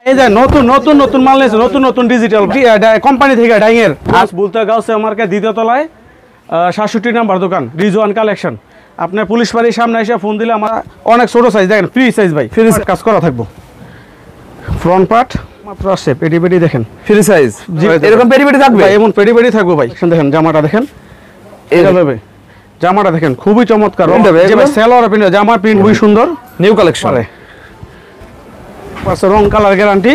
এই যে নতুন নতুন নতুন মাল নিয়েছে, নতুন নতুন ডিজিটাল কোম্পানি থেকে ডাইং এর বলতে গাউসে মার্কেট দ্বিতীয় তলায় 67 নাম্বার দোকান রিজওয়ান কালেকশন। আপনার পুলিশ বাড়ির সামনে এসে ফোন দিলে আমার অনেক ছোট সাইজ দেখেন, ফ্রি সাইজ ভাই, ফ্রি কাজ করা থাকবো। ফ্রন্ট পার্ট মাত্র আসছে, পেটি পেটি দেখেন ফ্রি সাইজ, এরকম পেটি পেটি থাকবে, এমন পেটি পেটি থাকবো ভাই। দেখেন জামাটা দেখেন, এইভাবে জামাটা দেখেন খুবই চমৎকার, সেলোয়ার প্রিন্ট, জামার প্রিন্ট খুবই সুন্দর, নিউ কালেকশন, রং কালার গ্যারান্টি,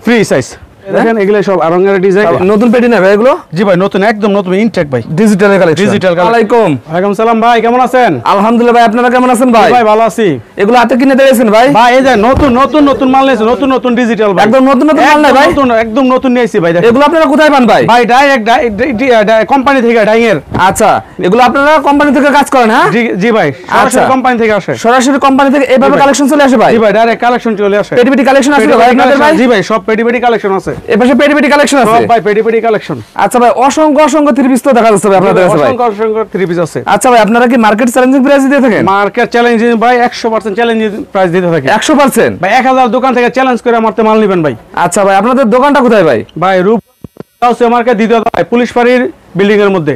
ফ্রি সাইজ দেখেন। এগুলো সব আরঙের ডিজাইন, নতুন পেটি না ভাই এগুলো? জি ভাই নতুন, একদম নতুন ইনটেক ভাই, ডিজিটাল কালেকশন। Digital collection. ওয়ালাইকুম ওয়ালাইকুম সালাম ভাই, কেমন আছেন? আলহামদুলিল্লাহ ভাই, আপনারা কেমন আছেন ভাই? ভাই ভালো আছি। এগুলো হাতে কিনে দিয়েছেন ভাই? ভাই এই যে নতুন নতুন নতুন মাল নিয়েছে, নতুন নতুন ডিজিটাল ভাই, একদম নতুন নতুন মাল না ভাই? একদম নতুন নিয়েছি ভাই। দেখেন এগুলো আপনারা কোথায় পান ভাই? ভাই ডাইরেক্ট কোম্পানি থেকে ডাইং এর। আচ্ছা, এগুলো আপনারা কোম্পানি থেকে কাজ করেন? হ্যাঁ জি ভাই, সরাসরি কোম্পানি থেকে আসে, সরাসরি কোম্পানি থেকে এইভাবে কালেকশন চলে আসে ভাই? জি ভাই, ডাইরেক্ট কালেকশন চলে আসে। পেটি পেটি কালেকশন আছে ভাই আপনাদের ভাই? জি ভাই, সব পেটি পেটি কালেকশন আছে, এপাশে পেটি পেটি কালেকশন আছে সব ভাই, পেটি পেটি কালেকশন। আচ্ছা ভাই, অসংখ্য অসংখ্য থ্রি পিস তো দেখা যাচ্ছে ভাই আপনাদের কাছে ভাই? অসংখ্য অসংখ্য থ্রি পিস আছে। আচ্ছা ভাই, আপনারা কি মার্কেট চ্যালেঞ্জিং প্রাইস দিয়ে থাকেন? মার্কেট চ্যালেঞ্জিং ভাই, 100% চ্যালেঞ্জিং প্রাইস দিতে থাকি। 100% ভাই 1000 দোকান থেকে চ্যালেঞ্জ করে আমারতে মাল নেবেন ভাই। আচ্ছা ভাই, আপনাদের দোকানটা কোথায় ভাই? ভাই রূপ হাউসে মার্কেট দ্বিতীয় তলায়, পুলিশ বাড়ির বিল্ডিং এর মধ্যে।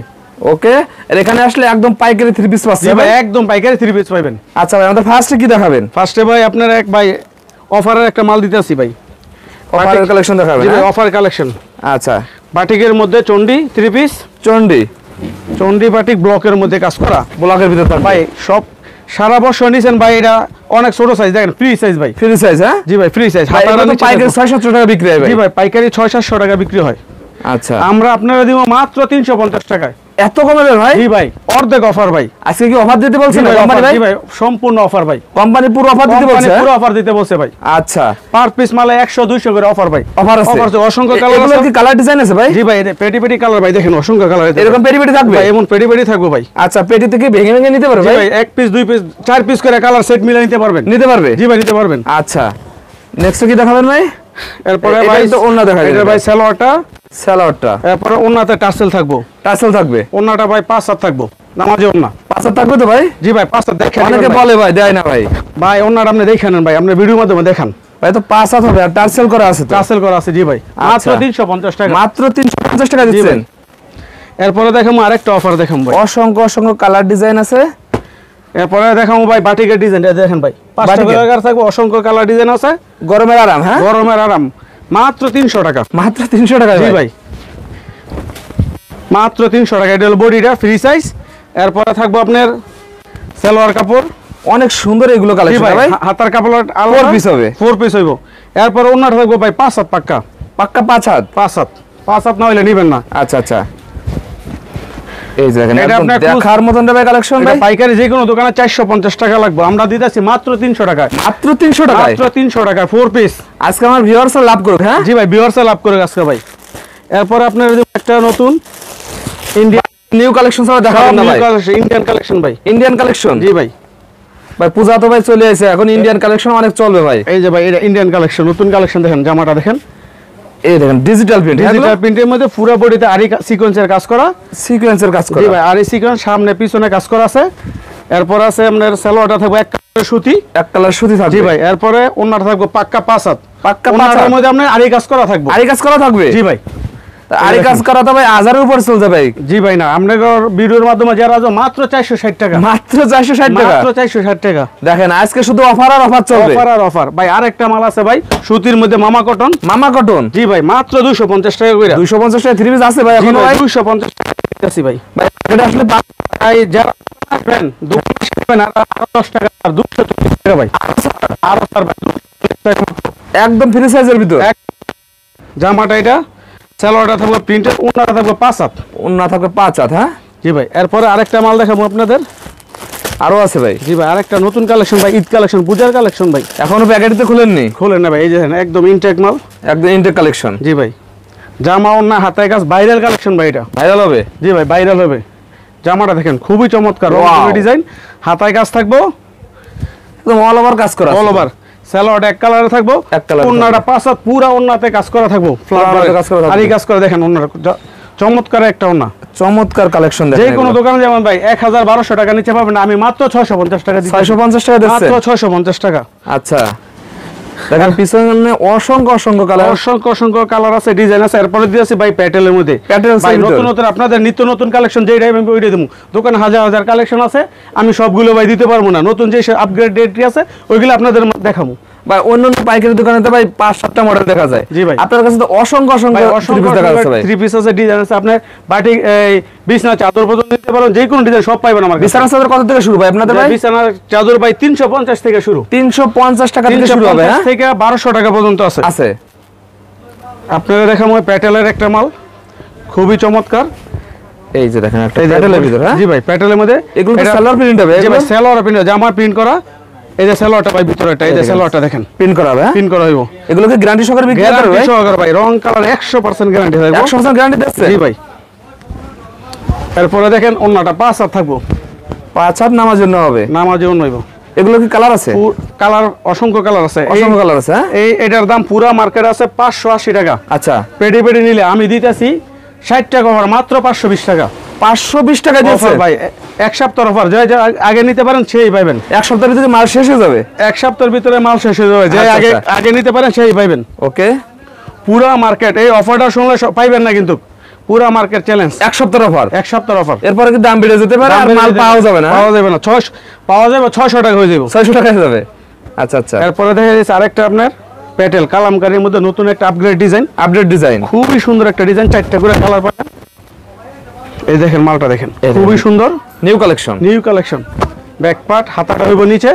ওকে, আর এখানে আসলে একদম পাইকারি থ্রি পিস পাচ্ছেন ভাই, একদম পাইকারি থ্রি পিস পাবেন। আচ্ছা ভাই, আমাদের ফার্স্টে কি দেখাবেন? ফার্স্টে ভাই আপনার এক ভাই অফারের একটা মাল দিতে আসি ভাই, অফারের কালেকশন দেখাবেন? জি ভাই, অফার কালেকশন। আচ্ছা, বাটিকের মধ্যে চন্ডি থ্রি পিস, চন্ডি বাটিক ব্লকের মধ্যে কাজ করা, ব্লকের ভিতর ভাই সব সারা বছর নিছেন ভাই, এটা অনেক ছোট সাইজ দেখেন, ফ্রি সাইজ ভাই, ফ্রি সাইজ। হ্যাঁ জি ভাই, ফ্রি সাইজ। পাইকারি 600-700 টাকা বিক্রি হয় ভাই? জি ভাই, পাইকারি 600-700 টাকা বিক্রি হয়। আচ্ছা, আমরা আপনারা দিব মাত্র 350 টাকায়। এত কমে ভাই? জি ভাই, অর্ধেক অফার ভাই। আজকে কি অফার দিতে বলছেন কোম্পানি ভাই? জি ভাই, সম্পূর্ণ অফার ভাই, কোম্পানি পুরো অফার দিতে বলছে? পুরো অফার দিতে বলছে ভাই। আচ্ছা, পার পিস মালে 100-200 করে অফার ভাই, অফার আছে, অসংখ্য কালার আছে। কি কালার ডিজাইন আছে ভাই? জি ভাই, পেটি পেটি কালার ভাই, দেখেন অসংখ্য কালার আছে। এরকম পেটি পেটি থাকবে? এমন পেটি পেটি থাকবে ভাই। আচ্ছা, পেটি থেকে ভেঙে ভেঙে নিতে পারবে ভাই? এক পিস, দুই পিস, 4 পিস করে কালার সেট মিলে নিতে পারবেন। নিতে পারবে? জি ভাই, নিতে পারবেন। আচ্ছা, নেক্সট কি দেখাবেন ভাই? এরপরে ভাই তো ওন্না দেখাবেন? এটা ভাই সালোয়ারটা, এরপরে ওন্নাতে টাসেল থাকবো, টাসেল থাকবে। ওন্নাটা ভাই 5 হাত থাকবো, নামাজি ওন্না 5 হাত থাকবে তো ভাই? জি ভাই, 5 হাত দেখেন, অনেকে বলে ভাই দেয় না ভাই। ভাই ওন্নাটা আপনি দেখেন ভাই, আপনি ভিডিওর মাধ্যমে দেখান ভাই, তো 5 হাত হবে আর টাসেল করা আছে তো? টাসেল করা আছে জি ভাই, মাত্র 350 টাকা, মাত্র 350 টাকা দিচ্ছেন। এরপরে দেখাবো আরেকটা অফার দেখাবো ভাই, অসংখ্য অসংখ্য কালার ডিজাইন আছে। এরপরে দেখাবো ভাই বাটিকের ডিজাইনটা দেখেন ভাই, 5টা কালার থাকবে, অসংখ্য কালার ডিজাইন আছে, গরমের আরাম। হ্যাঁ, গরমের আরাম, মাত্র 300 টাকা, মাত্র 300 টাকা জি ভাই, মাত্র 300 টাকা। এটা হলো বডিটা ফ্রি সাইজ। এরপরে থাকবো আপনার সালোয়ার কাপড়, অনেক সুন্দর এগুলো কালেকশন ভাই, হাতার কাপড় 4 পিস হবে, 4 পিস হইব। এরপর ওন্নাটা থাকবো ভাই 5 হাত পাক্কা, পাক্কা 5 হাত, 5 হাত না হইলে নেবেন না। আচ্ছা আচ্ছা, এই যে দেখেন একদম দেখার মতন ভাই কালেকশন ভাই। পাইকারি যে কোনো দোকানে 450 টাকা লাগবে, আমরা দিতেছি মাত্র 300 টাকায়, মাত্র 300 টাকায়, মাত্র 300 টাকা 4 পিস। আজকে আমার ভিউয়ার্স লাভ করুক। হ্যাঁ জি ভাই, ভিউয়ার্স লাভ করুক আজকে ভাই। এরপর আপনার একটা নতুন ইন্ডিয়ান নিউ কালেকশন সব দেখাবেন না ভাই? ইন্ডিয়ান কালেকশন ভাই, ইন্ডিয়ান কালেকশন। জি ভাই, ভাই পূজা তো ভাই চলে আসে, এখন ইন্ডিয়ান কালেকশন অনেক চলবে ভাই। এই যে ভাই, এটা ইন্ডিয়ান কালেকশন, নতুন কালেকশন দেখেন, জামাটা দেখেন, এই দেখেন ডিজিটাল প্রিন্ট, ডিজিটাল প্রিন্টের মধ্যে পুরো বডিতে আরি সিকোয়েন্সের কাজ করা, সিকোয়েন্সের কাজ করা। জি ভাই, আরি সিকোয়েন্স সামনে পিছনে কাজ করা আছে। এরপর আছে আপনার সালোয়ারটা থাকবে এক কালার সুতি, এক কালার সুতি থাকবে। জি ভাই, এরপরে ওন্নাটা থাকবে পাক্কা 5 হাত, পাক্কা 5 হাতের মধ্যে আপনার আরি কাজ করা থাকবে, আরি কাজ করা থাকবে। জি ভাই, আরি কাজ করা তো ভাই 1000 এর উপর চলছে ভাই। জি ভাই, না আপনাদের ভিডিওর মাধ্যমে যারা আছে মাত্র 460 টাকা, মাত্র 460 টাকা, মাত্র 460 টাকা। দেখেন আজকে শুধু অফার আর অফার চলবে, অফার আর অফার ভাই। আরেকটা মাল আছে ভাই সুতির মধ্যে, মামা কটন, মামা কটন। জি ভাই, মাত্র 250 টাকা করে, 250 টাকা থ্রি পিস আছে ভাই এখন ভাই? 250 টাকা আছে ভাই। ভাই এটা আসলে ভাই যারা আসবেন দোকানে আসবেন আর 10 টাকা আর 240 টাকা ভাই, আর অফার ভাই 240 টাকা একদম ফ্রি সাইজের ভিতর। জামাটা এটা সালোয়ারটা থাকবে প্রিন্টেড, ওন্নাটা থাকবে 5 হাত, ওন্না থাকবে 5 হাত। হ্যাঁ জি ভাই, এরপরে আরেকটা মাল দেখাবো আপনাদের, আরো আছে ভাই। জি ভাই, আরেকটা নতুন কালেকশন ভাই, ঈদ কালেকশন, পূজার কালেকশন ভাই, এখনো প্যাকেটে খুলেননি? খুলেন না ভাই, এই যে একদম ইনটেক মাল, একদম ইনটেক কালেকশন। জি ভাই, জামা ওন্না হাতায় কাজ, ভাইরাল কালেকশন ভাই, এটা ভাইরাল হবে। জি ভাই, ভাইরাল হবে। জামাটা দেখেন খুবই চমৎকার, ডিজাইন, হাতায় কাজ থাকবো, একদম অল ওভার কাজ করা, অল ওভার। সালোয়ারটা এক কালারে থাকবো, এক কালার, ওন্নাটা 5 হাত পুরা ওন্নাতে কাজ করা থাকবো, ফ্লাওয়ার কাজ করা, আরি কাজ করে দেখেন, ওন্নাটা চমৎকার একটা ওন্না, চমৎকার কালেকশন। দেখেন যে কোনো দোকানে যেমন ভাই 1000-1200 টাকা নিচে পাবেন না, আমি মাত্র 650 টাকা দিচ্ছি, 650 টাকা দিচ্ছেন? মাত্র 650 টাকা। আচ্ছা, দেখেন পিছনে অসংখ্য কালার, অসংখ্য কালার আছে, ডিজাইন আছে। এরপরে দিয়েছি ভাই প্যাটেলের মধ্যে ভাই নতুন আপনাদের নিত্য নতুন কালেকশন যেই টাইম আমি ওইটাই দেবো। দোকানে হাজার কালেকশন আছে, আমি সবগুলো ভাই দিতে পারবো না। নতুন যে আপগ্রেড ডেটটি আছে ওইগুলো আপনাদের দেখাবো ভাই। অন্য পাইকারি দোকানে তো ভাই 5-7টা মডেল দেখা যায়। জি ভাই, আপনার কাছে তো অসংখ্য দেখা যাচ্ছে ভাই। 3 পিস আছে, ডিজাইন আছে। আপনি বাটিক এই বিছনা চাদর পর্যন্ত নিতে পারেন, যে কোনো ডিজাইন সব পাবেন আমার কাছে। বিছানা চাদর কত থেকে শুরু ভাই আপনাদের ভাই? বিছানা চাদর ভাই 350 থেকে শুরু, 350 টাকা থেকে শুরু হবে, হ্যাঁ থেকে 1200 টাকা পর্যন্ত আছে। আপনারা দেখাবো প্যাটেলের একটা মাল, খুবই চমৎকার। এই যে দেখেন একটা প্যাটেলের ভিতর, হ্যাঁ জি ভাই, প্যাটেলের মধ্যে এগুলো সালোয়ার প্রিন্ট হবে। জি ভাই, সালোয়ার প্রিন্ট, জামা প্রিন্ট করা। এই যে সালোয়ারটা ভাই ভিতরেটা, এই যে সালোয়ারটা দেখেন প্রিন্ট করা হবে, প্রিন্ট করা হইব। এগুলোকে গ্যারান্টি সহকারে বিক্রি করবে ভাই? গ্যারান্টি সহকারে ভাই, রং কালার 100% গ্যারান্টি থাকবে। 100% গ্যারান্টি দিচ্ছে? জি ভাই। এরপরে দেখেন ওন্নাটা 5 হাত থাকবো, 5 হাত নামার জন্য হবে, নামার জন্য হইব। এগুলো কি কালার আছে? কালার অসংখ্য কালার আছে, অসংখ্য কালার আছে। এই এটার দাম পুরা মার্কেট আছে 580 টাকা। আচ্ছা, পেডি নিলে আমি দিতেছি 60 টাকা অফার, মাত্র 520 টাকা। 520 টাকা দিয়েছে ভাই, এক সপ্তাহ অফার। যে আগে নিতে পারেন সেই পাবেন। এক সপ্তাহের ভিতরে মাল শেষ হয়ে যাবে? এক সপ্তাহের ভিতরে মাল শেষ হয়ে যাবে, যে আগে নিতে পারেন সেই পাবেন। ওকে, পুরা মার্কেট এই অফারটা শুনলে পাইবেন না, কিন্তু পুরা মার্কেট চ্যালেঞ্জ। এক সপ্তাহের অফার, এক সপ্তাহের অফার। এরপরে কি দাম বেড়ে যেতে পারে আর মাল পাওয়া যাবে না? পাওয়া যাবে না, 600 টাকা হয়ে যাবে, 600 টাকা হয়ে যাবে। আচ্ছা আচ্ছা। এরপরে দেখা যাচ্ছে আরেকটা আপনার প্যাটেল কালামকারীর মধ্যে নতুন একটা আপগ্রেড ডিজাইন, খুবই সুন্দর একটা ডিজাইন, 4টা করে কালার পাবেন। এই দেখেন মালটা দেখেন, খুবই সুন্দর, নিউ কালেকশন। ব্যাক পার্ট, হাতাটা হইব নিচে,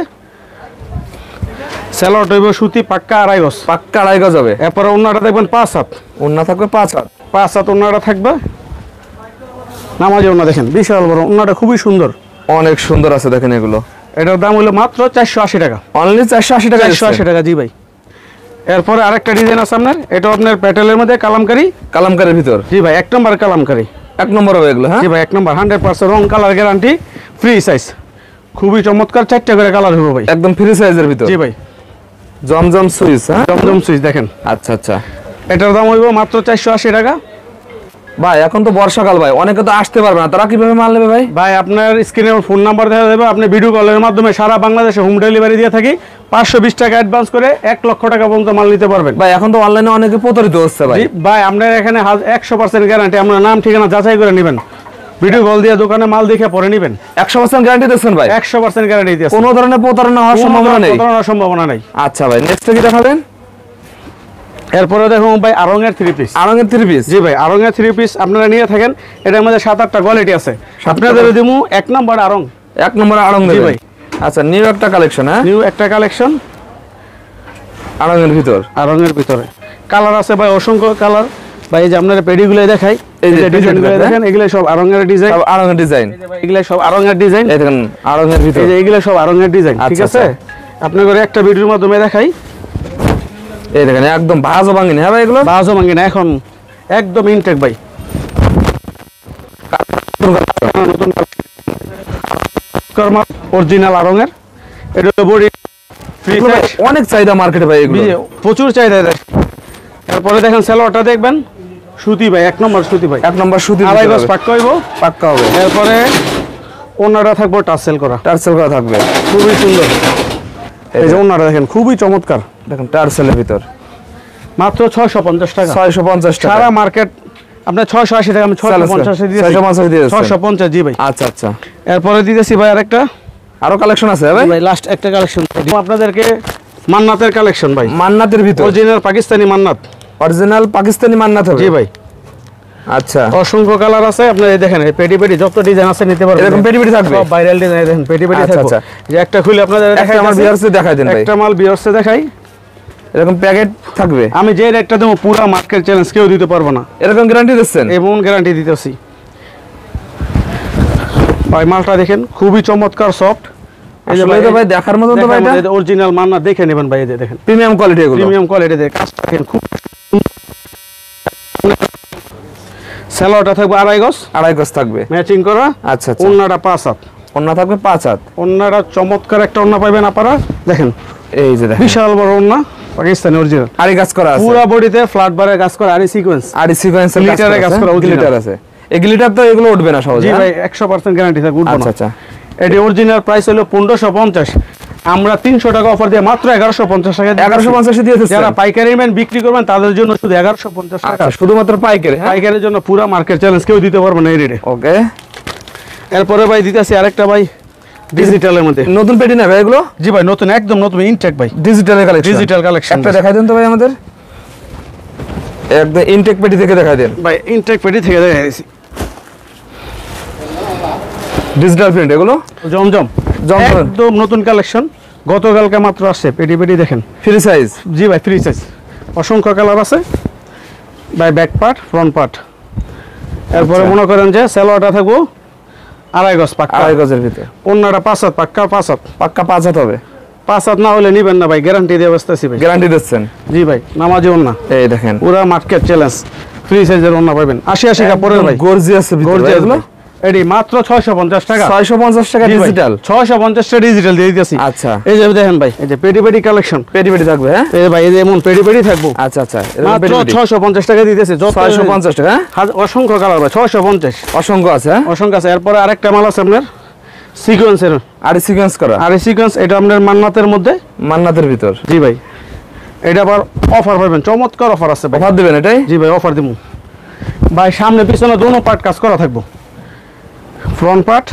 সেলট হইব সুতি পাক্কা 2.5 গজ হবে। এরপরে ওন্নাটা দেখবেন 5 হাত, ওন্না থাকবে 5 হাত ওন্নাটা থাকবে। নামাজে ওন্না দেখেন বিশাল বড়, ওন্নাটা খুবই সুন্দর, অনেক সুন্দর আছে দেখেন। এগুলো এটার দাম হলো মাত্র 480 টাকা, অনলি 480 টাকা। 480 টাকা, জি ভাই। এরপরে আরেকটা ডিজাইন আছে আপনার, এটা আপনার প্যাটেলের মধ্যে কালামকারীর ভিতর, জি ভাই, 1 নম্বর কালামকারী, 1 নম্বর হবে এগুলো, হ্যাঁ জি ভাই, 1 নম্বর, 100% রং কালার গ্যারান্টি, ফ্রি সাইজ, খুবই চমৎকার, 4টা করে কালার হবে ভাই, একদম ফ্রি সাইজের ভিতর। জি ভাই, জমজম সুইচ, হ্যাঁ জমজম সুইচ দেখেন। আচ্ছা আচ্ছা, এটার দাম হইব মাত্র 480 টাকা। ভাই এখন তো বর্ষাকাল ভাই, অনেকে তো আসতে পারবে না, তারা কিভাবে মাল নেবে ভাই? ভাই আপনার স্ক্রিনে ফোন নাম্বার দেওয়া যাবে, আপনি ভিডিও কলের মাধ্যমে সারা বাংলাদেশে হোম ডেলিভারি দিয়ে থাকি। 520 টাকা অ্যাডভান্স করে 1 লক্ষ টাকা পর্যন্ত মাল নিতে পারবেন। ভাই এখন তো অনলাইনে অনেকে প্রতারিত হচ্ছে ভাই। ভাই আপনার এখানে 100% গ্যারান্টি, আপনার নাম ঠিকানা যাচাই করে নেবেন, ভিডিও কল দিয়ে দোকানে মাল দেখে পরে নেবেন। 100% গ্যারান্টি দিচ্ছেন ভাই? 100% গ্যারান্টি দিচ্ছি, কোনো ধরনের প্রতারণা হওয়ার সম্ভাবনা নেই। আচ্ছা ভাই, নেক্সট কি দেখাবেন? এরপরে দেখুন ভাই আড়ঙের 3 পিস। জি ভাই, আড়ঙের 3 পিস আপনারা নিয়ে থাকেন, এটার মধ্যে 7-8টা কোয়ালিটি আছে। আপনাদের দিমু 1 নম্বর আড়ং, 1 নম্বর আড়ং জি ভাই। আচ্ছা, নিউ একটা কালেকশন, হ্যাঁ নিউ একটা কালেকশন, আড়ঙের ভিতরে কালার আছে ভাই, অসংখ্য কালার ভাই। এই যে আপনারা পেডিগুলো দেখাই, এই যে ডিজাইনগুলো দেখেন, এগুলো সব আড়ঙের ডিজাইন, এগুলো সব আড়ঙের ডিজাইন। এই দেখেন আড়ঙের ভিতর, এই যে এগুলো সব আড়ঙের ডিজাইন, ঠিক আছে? আপনাদের একটা ভিডিওর মাধ্যমে দেখাই। এই দেখেন একদম বাজও ভাঙিনি, হ্যাঁ ভাই, এগুলো বাজও ভাঙিনি, এখন একদম ইনটেক ভাই। নতুন কর্মা অরিজিনাল আড়ঙের, এটা বডি ফ্রি সাইজ, অনেক চাহিদা মার্কেটে ভাই, এগুলো প্রচুর চাহিদা। এরপরে দেখেন সালোয়ারটা দেখবেন, সুতি ভাই, 1 নম্বর সুতি ভাই, 1 নম্বর সুতি, 2.5 গজ পাক্কা হইব, পাক্কা হবে। এরপরে ওন্নাটা থাকবে টার্সেল করা থাকবে, খুবই সুন্দর। এই যে ওন্নাটা দেখেন, খুবই চমৎকার, দেখেন টার্সেলের ভিতর, মাত্র 650 টাকা। 650 টাকা, সারা মার্কেট আপনার 680 টাকা, আমি 650 দিয়েছি, 650, জি ভাই। আচ্ছা আচ্ছা, এরপরে দিতেছি ভাই আরেকটা, আরো কালেকশন আছে ভাই? লাস্ট একটা কালেকশন আপনাদেরকে, মান্নাতের কালেকশন ভাই, মান্নাতের ভিতর অরিজিনাল পাকিস্তানি মান্নাত হবে, জি ভাই। আচ্ছা, অসংখ্য কালার আছে, আপনারা দেখেন পেটি যত ডিজাইন আছে নিতে পারবেন, এরকম পেটি থাকবে, সব ভাইরাল ডিজাইন দেখেন, পেটি থাকবে। যে একটা খুলে আপনাদের দেখাই, আমার ভিউয়ার্সে দেখাই দেন ভাই, একটা মাল ভিউয়ার্সে দেখাই, এরকম প্যাকেট থাকবে। আমি যে রেটটা দেবো পুরো মার্কেট চ্যালেঞ্জ কেউ দিতে পারবো না, এরকম গ্যারান্টি দিচ্ছেন? এবং গ্যারান্টি দিতেছি ভাই। মালটা দেখেন, খুবই চমৎকার, সফট, এই যে ভাই দেখার মতো তো ভাই, এটা অরিজিনাল মান্নাত, দেখে নেবেন ভাই। এই যে দেখেন প্রিমিয়াম কোয়ালিটি, এগুলো প্রিমিয়াম কোয়ালিটি, দেখেন কাজটা দেখেন, খুব সেলোয়ারটা থাকবে 2.5 গজ থাকবে, ম্যাচিং করা। আচ্ছা আচ্ছা, ওন্নাটা 5 হাত, ওন্না থাকবে 5 হাত, ওন্নাটা চমৎকার একটা ওন্না পাবেন আপনারা, দেখেন এই যে দেখেন বিশাল বড় ওন্না, পাকিস্তানি অরিজিনাল, আড়ি কাজ করা আছে, পুরো বডিতে ফ্ল্যাট বারে কাজ করা, আড়ি সিকোয়েন্স গ্লিটারে কাজ করা, গ্লিটার আছে। এই গ্লিটার তো এগুলো উঠবে না সহজে, জি ভাই, 100% গ্যারান্টি থাকবে, উঠবে না। আচ্ছা আচ্ছা, এটি অরিজিনাল প্রাইস হলো 1550, আমরা 300 টাকা অফার দিয়ে মাত্র 1150 টাকা 1150 দিয়ে দিচ্ছেন। যারা পাইকারি নেবেন বিক্রি করবেন তাদের জন্য শুধু 1150 টাকা। আচ্ছা, শুধুমাত্র পাইকারি। হ্যাঁ, পাইকারের জন্য পুরো মার্কেট চ্যালেঞ্জ কেউ দিতে পারবে না এই রেটে। ওকে। এরপরে ভাই দিতেছি আরেকটা ভাই ডিজিটালের মধ্যে। নতুন পেটি না ভাই এগুলো? জি ভাই নতুন, একদম নতুন ইনটেক ভাই, ডিজিটালের কালেকশন। Digital collection. একটা দেখাই দেন তো ভাই আমাদের, একদম ইনটেক পেটি থেকে দেখাই দেন ভাই। ইনটেক পেটি থেকে দেখাইছি ডিজিটাল প্রিন্ট এগুলো। জমজম জমজম। একদম নতুন কালেকশন, গতকালকে মাত্র আসছে। পেটি পেটি দেখেন, ফ্রি সাইজ। জি ভাই ফ্রি সাইজ, অসংখ্য কালার আছে ভাই। Back part, front part. এরপরে মনে করেন যে সালোয়ারটা থাকবো 2.5 গজ পাক্কা, 2.5 গজের ভিতরে। অন্যটা 5 হাত পাক্কা, 5 হাত। পাক্কা 5 হাত হবে। 5 হাত না হলে নিবেন না ভাই, গ্যারান্টি দিয়ে বসতেছি ভাই। গ্যারান্টি দিচ্ছেন? জি ভাই, নামাজি ওন্না, এই দেখেন পুরা মার্কেট চ্যালেঞ্জ, ফ্রি সাইজের ওন্না পাবেন। 80 কাপড়ের ভাই, গর্জিয়াস গর্জিয়াস এগুলো। এডি মাত্র 650 টাকা। 650 টাকা ডিজিটাল। 650 টাকা ডিজিটাল দিয়ে দিতেছি। আচ্ছা, এই যে দেখেন ভাই, এই যে পেটি পেটি কালেকশন, পেটি পেটি থাকবে। হ্যাঁ, এই যে ভাই, এই যে এমন পেটি পেটি থাকবো। আচ্ছা আচ্ছা, মাত্র 650 টাকা দিতেছে। 650 টাকা। হ্যাঁ, অসংখ্য কালার ভাই, 650 অসংখ্য আছে। হ্যাঁ, অসংখ্য আছে। এরপরে আরেকটা মাল আছে আপনার সিকোয়েন্সের, আর সিকোয়েন্স করা। আর সিকোয়েন্স, এটা আপনার মান্নাতের মধ্যে, মান্নাতের ভিতর। জি ভাই। এটা আবার অফার পাবেন, চমৎকার অফার আছে ভাই। অফার দিবেন এটাই? জি ভাই, অফার দিব ভাই। সামনে পিছনে দোনো পার্ট কাজ করা থাকবো, front part,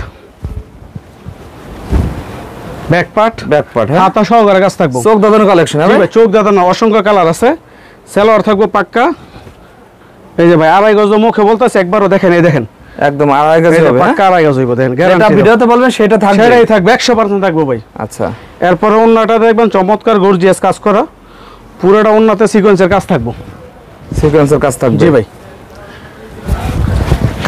back part, back part. হ্যাঁ, হাতা সহকারে কাজ থাকবো। চোখ দাদানো কালেকশন। জি ভাই, চোখ দাদা না, অসংখ্য কালার আছে। সালোয়ার থাকবো পাক্কা। এই যে ভাই 2.5 গজ মুখে বলতেছে, একবারও দেখেন, এই দেখেন একদম 2.5 গজ হবে। পাক্কা 2.5 গজ হইব, দেখেন এটা গ্যারান্টি। ভিডিওতে বলবেন সেটা থাকবে, সেটাই থাকবে, 100% থাকবো ভাই। আচ্ছা। এরপরে অন্যটা দেখবেন চমৎকার গর্জিয়াস কাজ করা, পুরোটা অন্যতে সিকোয়েন্সের কাজ থাকবো। সিকোয়েন্সের কাজ থাকবে। জি ভাই,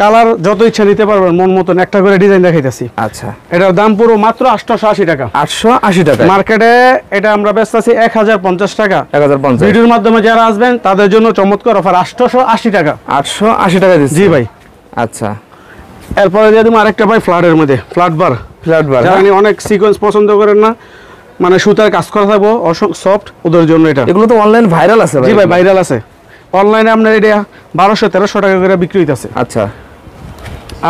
কালার যত ইচ্ছা নিতে পারবেন মন মতন, একটা করে ডিজাইন দেখাইতেছি। আচ্ছা, এটার দাম পুরো মাত্র 880 টাকা। 880 টাকা। মার্কেটে এটা আমরা বেচতেছি 1050 টাকা। 1050। ভিডিওর মাধ্যমে যারা আসবেন তাদের জন্য চমৎকার অফার, 880 টাকা। 880 টাকা দিচ্ছি। জি ভাই। আচ্ছা, এরপরে দিয়ে দিব আরেকটা ভাই ফ্ল্যাটের মধ্যে, ফ্ল্যাট বার। ফ্ল্যাট বার। যারা অনেক সিকোয়েন্স পছন্দ করেন না, মানে সুতার কাজ করা থাকবো সফট, ওদের জন্য এটা। এগুলো তো অনলাইন ভাইরাল আছে ভাই। জি ভাই, ভাইরাল আছে। অনলাইনে আপনার এটা 1200-1300 টাকা করে বিক্রি হইতাছে। আচ্ছা,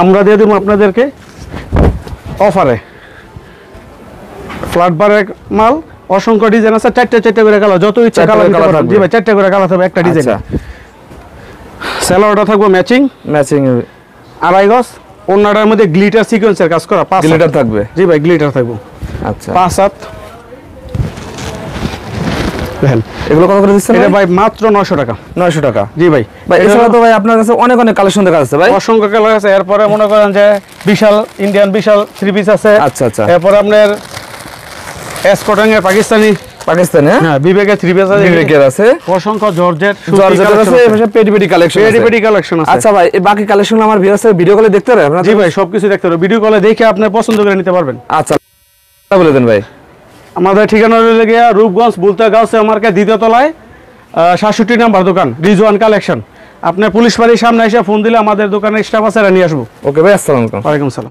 আমরা দিয়ে দেবো আপনাদেরকে অফারে ফ্ল্যাট বারের মাল, অসংখ্য ডিজাইন আছে। 4টা করে কালার, যত ইচ্ছা কালার নিতে পারবেন। জি ভাই, 4টা করে কালার থাকবে একটা ডিজাইন। সালোয়ারটা থাকবে ম্যাচিং, 2.5 গজ। ওন্নাটার মধ্যে গ্লিটার সিকোয়েন্সের কাজ করা, 5 গ্লিটার থাকবে। জি ভাই, গ্লিটার থাকবে। আচ্ছা, 5 হাত। দেখেন এগুলো কত করে দিচ্ছেন? এটা ভাই মাত্র 900 টাকা। 900 টাকা। জি ভাই। ভাই এছাড়া তো ভাই আপনার কাছে অনেক অনেক কালেকশন দেখা যাচ্ছে ভাই। অসংখ্য কালার আছে। এরপরে মনে করেন যে বিশাল ইন্ডিয়ান বিশাল 3 পিস আছে। আচ্ছা আচ্ছা। এরপর আপনার এসকটং এর পাকিস্তানি, হ্যাঁ, বিবেকের 3 পিস আছে। বিবেকের আছে। অসংখ্য জর্জেট আছে, এভাবে পেটি পেটি কালেকশন আছে। পেটি পেটি কালেকশন আছে। আচ্ছা ভাই, এই বাকি কালেকশন আমার ভিউয়ার্সের ভিডিও কলে দেখতে পারে আপনারা? জি ভাই, সবকিছু দেখতে পারবেন, ভিডিও কলে দেখে আপনি পছন্দ করে নিতে পারবেন। আচ্ছা, বলে দেন ভাই। আমাদের ঠিকানা রইল গিয়া রূপগঞ্জ বুলতা গাউসে মার্কেট, 2য় তলায়, 67 নম্বর দোকান, রিজওয়ান কালেকশন। আপনি পুলিশ বাড়ির সামনে এসে ফোন দিলে আমাদের দোকানে স্টাফ আছে, নিয়ে আসবো। ওকে ভাই, আসসালামু আলাইকুম। ওয়ালাইকুম সালাম।